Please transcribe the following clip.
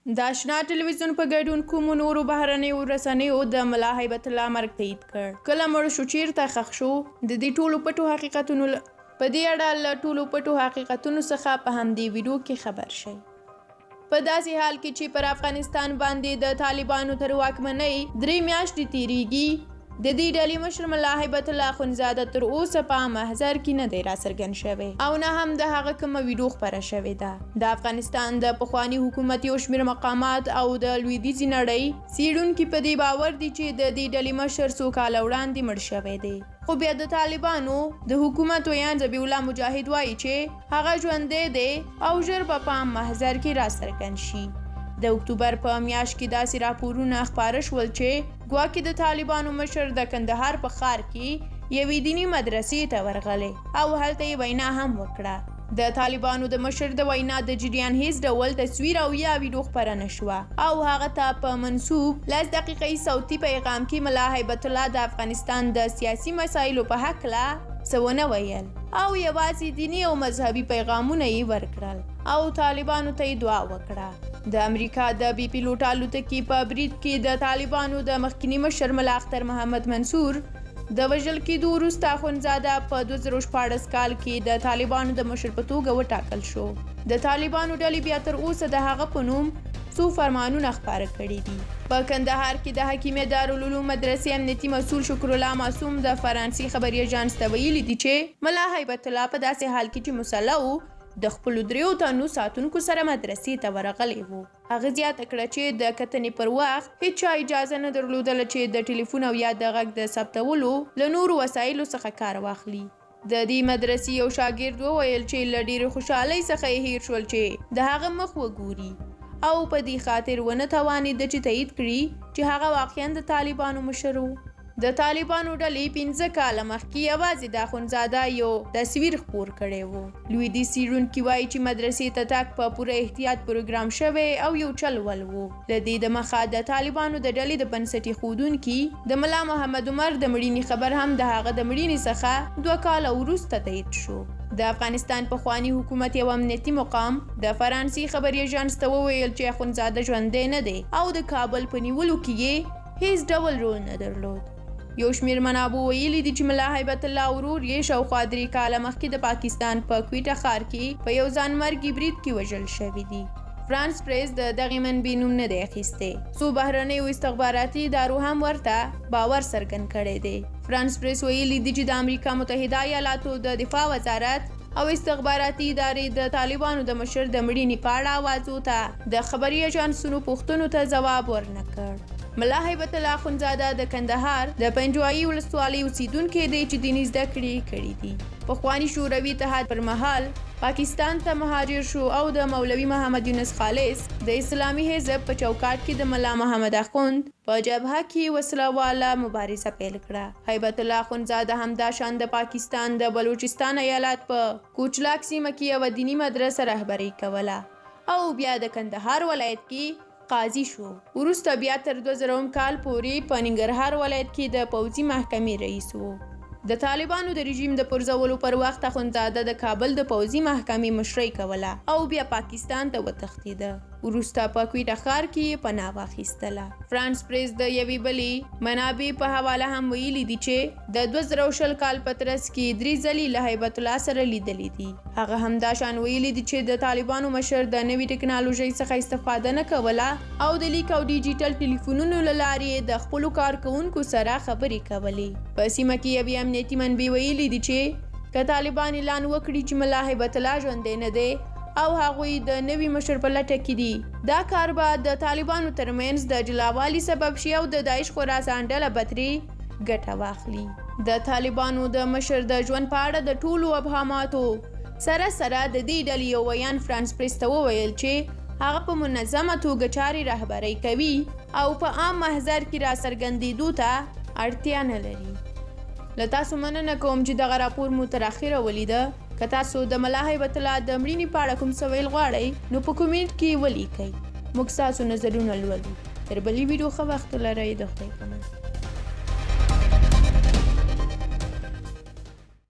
د آشنا ټلویزیون په ګډون کومو نورو بهرنیو رسنیو د ملا هیبت الله مرګ تایید کړ. کله مړ شو، چیرته ښخ شو، د دې ټولو پټو حقیقتونو په دې اړه له ټولو پټو حقیقتونو څخه په همدې ویډیو کې خبر شئ. په داسې حال کې چې پر افغانستان باندې د طالبانو تر واکمنۍ 3 میاشتې تیریږي، د دې ډلې مشر ملا هیبت الله اخندزاده تر اوسه په محضر کې نه دی راڅرګند شوی او نه هم د هغه کومه ویډیو خپره شوې ده. د افغانستان د پخواني حکومت یو شمېر مقامات او د لویدیځې نړۍ څېړونکي په دې باور دي چې د دې ډلې مشر څو کاله وړاندې مړ شوی دی. خو بیا د طالبانو د حکومت ویان ذبیح الله مجاهد وایي چې هغه ژوندی دی او ژر به په محضر کې راڅرګند شي. د اکتوبر په میاشت کې داسې راپورونه خپاره شول چې ګواکې د طالبانو مشر د کندهار په ښار کې یوې دیني مدرسې ته ورغلی او هلته یې وینا هم وکړه. د طالبانو د مشر د وینا د جریان هیڅ ډول تصویر او یا ویډیو خپره نه شوه او هغه ته په منسوب 10 دقیقې صوتي پیغام کې ملا هیبت الله د افغانستان د سیاسي مسایلو په هکله څه ونه ویل او یوازې دیني او مذهبي پیغامونه یې ورکړل او طالبانو ته یې دعا وکړه. د امریکا د بي پیلوټ الوتکې په برید کې د طالبانو د مخکني مشر ملا اختر محمد منصور د وژل کېدو وروسته اخندزاده په 2014 کال کې د طالبانو د مشر په توګه وټاکل شو. د طالبانو ډلې بیا تر اوسه د هغه په نوم څو فرمانونه خپاره کړي دي. په کندهار کې د حکیمه دارالعلوم مدرسې امنیتي مسؤل شکر الله معصوم د فرانسې خبري اژانس ته ویلي دي چې ملا هیبت الله په داسې حال کې چې مسلح و د خپلو 3 تنو ساتونکو سره مدرسې ته ورغلی و. هغه زیاته کړه چې د کتنې پر وخت هیچا اجازه نه درلودله چې د ټلیفون او یا د غږ د ثبتولو له نورو وسایلو څخه کار واخلي. د دې مدرسې یو شاګرد وویل چې له ډېرې خوشحالۍ څخه یې هیر شول چې د هغه مخ وګوري او په دې خاطر ونه توانېده چې تایید کړي چې هغه واقعا د طالبانو مشر و. د طالبانو ډلې 15 کاله مخکې یوازې د اخندزاده یو تصویر خپور کړی و. لویدیځ څېړونکي وایي چې مدرسې ته تګ په پوره احتیاط پروګرام شوی او یو چل ول و. له دې د مخه د طالبانو د ډلې د بنسټ ایښودونکي د ملا محمد عمر د مړینې خبر هم د هغه د مړینې څخه 2 کاله وروسته تایید شو. د افغانستان پخواني حکومت یو امنیتي مقام د فرانسې خبري اژانس ته وویل چې اخندزاده ژوندی نه دی او د کابل په نیولو کې یې هیڅ ډول رول نه درلود. یو شمېر منابعو ویلي دي چې ملا هیبت الله ورور یې شاوخوا 3 کاله مخکې د پاکستان په کویټه ښار کې په یو ځانمرګي برید کې وژل شوي دي. فرانس پریس د دغې منبع نوم نه دی اخیستی. څو بهرنیو استخباراتي ادارو هم ورته باور څرګند کړی دی. فرانس پریس ویلي دي چې د امریکا متحده ایالاتو د دفاع وزارت او استخباراتي ادارې د طالبانو د مشر د مړینې په اړه اوازو ته د خبري اژانسونو پوښتنو ته ځواب ورنه کړ. ملا هیبت الله اخندزاده د کندهار د پنجوایي ولسوالۍ اوسیدونکی دی چې دیني زده کړې کړي دي. پخواني شوروي اتحاد پر مهال پاکستان ته مهاجر شو او د مولوي محمد یونس خالص د اسلامي حزب په چوکاټ کې د ملا محمد اخوند په جبهه کې وسله مبارزه پیل کړه. هیبت الله اخندزاده همداشان د پاکستان د بلوچستان ایالت په کوچلاک سیمه کې یوه دیني مدرسه رهبري کوله او بیا د کندهار ولایت کې قاضي شو. وروسته بیا تر 2000 کال پورې په ننګرهار ولایت کې د پوځي محکمې رئیس و. د طالبانو د رژیم د پرځولو پر وخت اخندزاده د کابل د پوځي محکمې مشري کوله او بیا پاکستان ته وتښتېده. وروسته په کویټه ښار کې پناه واخیستله. فرانس پریس د یوې بلې منابع په حواله هم ویلي دي چې د 2020 کال په ترڅ کې 3 ځلې له هیبت الله سره لیدلي دي. هغه همداشان ویلي دي چې د طالبانو مشر د نوې ټکنالوژۍ څخه استفاده نه کوله او د لیک او ډیجیټل ټلیفونونو له لارې د خپلو کارکوونکو سره خبرې کولې. په سیمه کې یوې امنیتي منبع ویلي دي چې که طالبان اعلان وکړي چې ملا هیبت الله ژوندی نه دی او هغوی د نوي مشر په لټه کې دي، دا کار به د طالبانو ترمنځ د جلاوالي سبب شي او د داعش خراسان ډله به ترې ګټه واخلي. د طالبانو د مشر د ژوند په اړه د ټولو ابهاماتو سره د دې ډلې یو ویان فرانس پریس ته وویل چې هغه په منظمه توګه چارې رهبري کوي او په عام محضر کې راڅرګندېدو ته اړتیا نه لري. له تاسو مننه کوم چې دغه راپور مو تر اخره ولیده. که تاسو د ملا هیبت الله د مړینې په اړه کوم څه ویل غواړئ نو په کومنټ کې ولیکئ. موږ ستاسو نظرونه لولو. تر بلې ویډیو ښه وخت ولرئ. د خدای په امان.